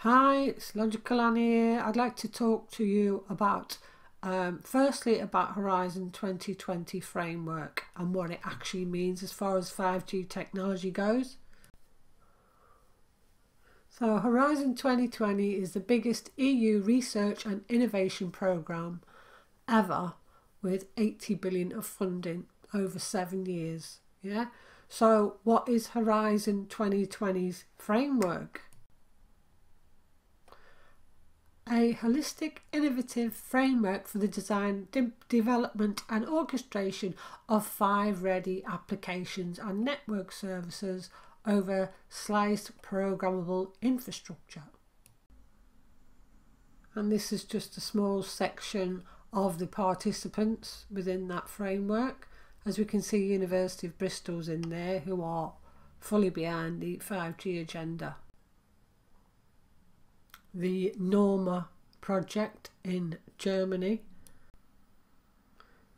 Hi, it's Logical Annie here. I'd like to talk to you about firstly about Horizon 2020 framework and what it actually means as far as 5G technology goes. So Horizon 2020 is the biggest EU research and innovation programme ever, with 80 billion of funding over 7 years. Yeah. So what is Horizon 2020's framework? A holistic, innovative framework for the design, development and orchestration of 5 ready applications and network services over sliced programmable infrastructure. And this is just a small section of the participants within that framework. As we can see, University of Bristol's in there, who are fully behind the 5G agenda. The Norma project in Germany,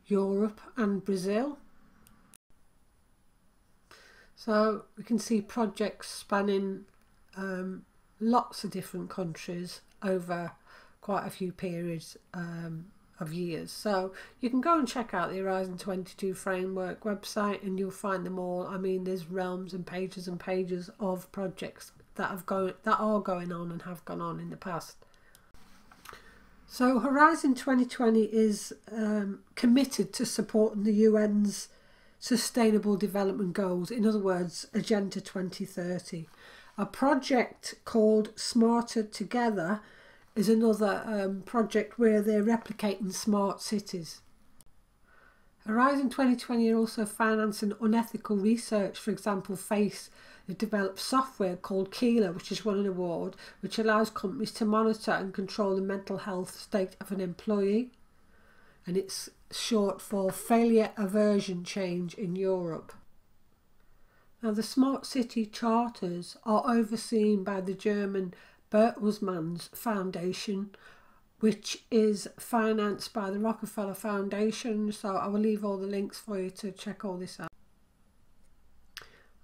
Europe and Brazil. So we can see projects spanning lots of different countries over quite a few periods of years. So you can go and check out the Horizon 22 framework website and you'll find them all. I mean, there's realms and pages of projects that are going on and have gone on in the past. So Horizon 2020 is committed to supporting the UN's Sustainable Development Goals, in other words, Agenda 2030. A project called Smarter Together is another project where they're replicating smart cities. Horizon 2020 are also financing unethical research. For example, Face have developed software called Keeler, which has won an award, which allows companies to monitor and control the mental health state of an employee. And it's short for Failure Aversion Change in Europe. Now, the Smart City Charters are overseen by the German Bertelsmann Foundation, which is financed by the Rockefeller Foundation. So I will leave all the links for you to check all this out.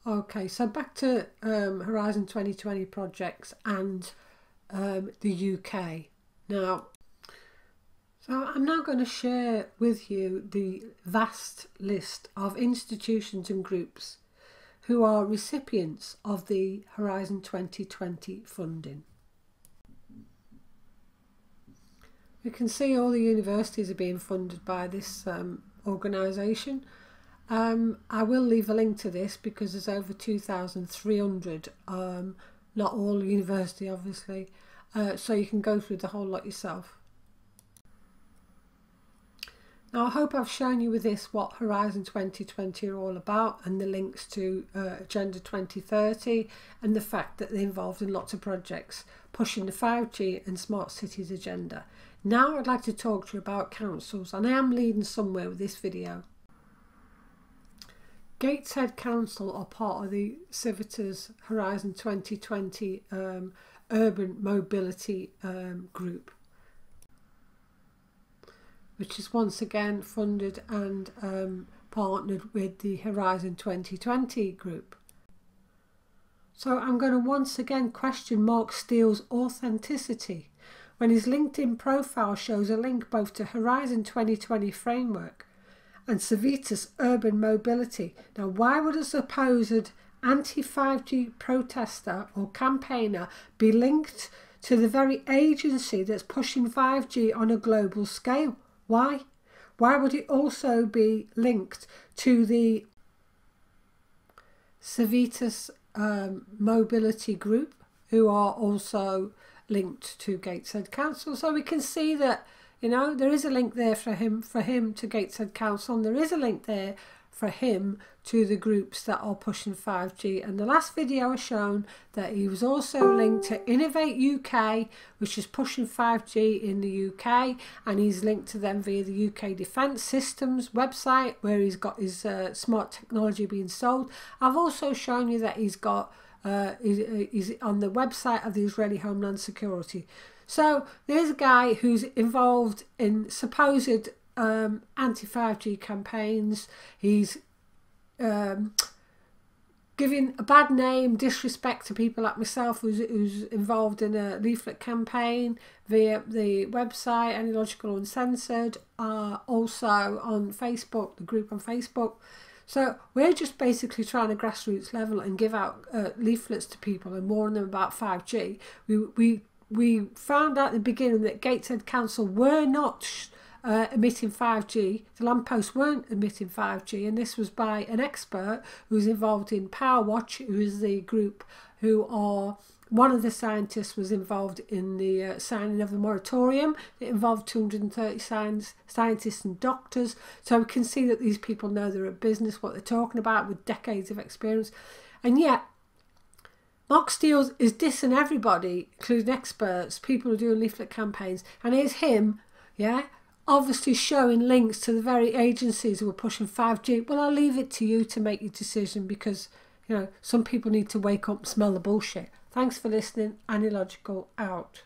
Okay, so back to Horizon 2020 projects and the UK. Now, so I'm now going to share with you the vast list of institutions and groups who are recipients of the Horizon 2020 funding. You can see all the universities are being funded by this organisation. I will leave a link to this because there's over 2,300, not all university obviously, so you can go through the whole lot yourself. Now I hope I've shown you with this what Horizon 2020 are all about and the links to Agenda 2030 and the fact that they're involved in lots of projects pushing the 5G and smart cities agenda. Now I'd like to talk to you about councils, and I am leading somewhere with this video. Gateshead Council are part of the Civitas Horizon 2020 Urban Mobility Group, which is once again funded and partnered with the Horizon 2020 group. So I'm going to once again question Mark Steele's authenticity when his LinkedIn profile shows a link both to Horizon 2020 framework and Civitas Urban Mobility. Now, why would a supposed anti-5G protester or campaigner be linked to the very agency that's pushing 5G on a global scale? Why? Why would it also be linked to the Civitas Mobility Group, who are also linked to Gateshead Council? So we can see that, you know, there is a link there for him to Gateshead Council, and there is a link there for him to the groups that are pushing 5G. And the last video has shown that he was also linked to Innovate UK, which is pushing 5G in the UK, and he's linked to them via the UK Defence Systems website where he's got his smart technology being sold. I've also shown you that he's got he's on the website of the Israeli Homeland Security. So there's a guy who's involved in supposed anti-5G campaigns. He's giving a bad name, disrespect to people like myself who's involved in a leaflet campaign via the website, Anylogical Uncensored, also on Facebook, the group on Facebook. So we're just basically trying to grassroots level and give out leaflets to people and warn them about 5G. We found out at the beginning that Gateshead Council were not emitting 5G. The lampposts weren't emitting 5G, and this was by an expert who's involved in PowerWatch, who is the group who are, one of the scientists was involved in the signing of the moratorium. It involved 230 scientists and doctors. So we can see that these people know they're a business, what they're talking about, with decades of experience. And yet, Mark Steele is dissing everybody, including experts, people who are doing leaflet campaigns. And here's him, yeah, obviously showing links to the very agencies who are pushing 5G. Well, I'll leave it to you to make your decision, because, you know, some people need to wake up and smell the bullshit. Thanks for listening. Anylogical out.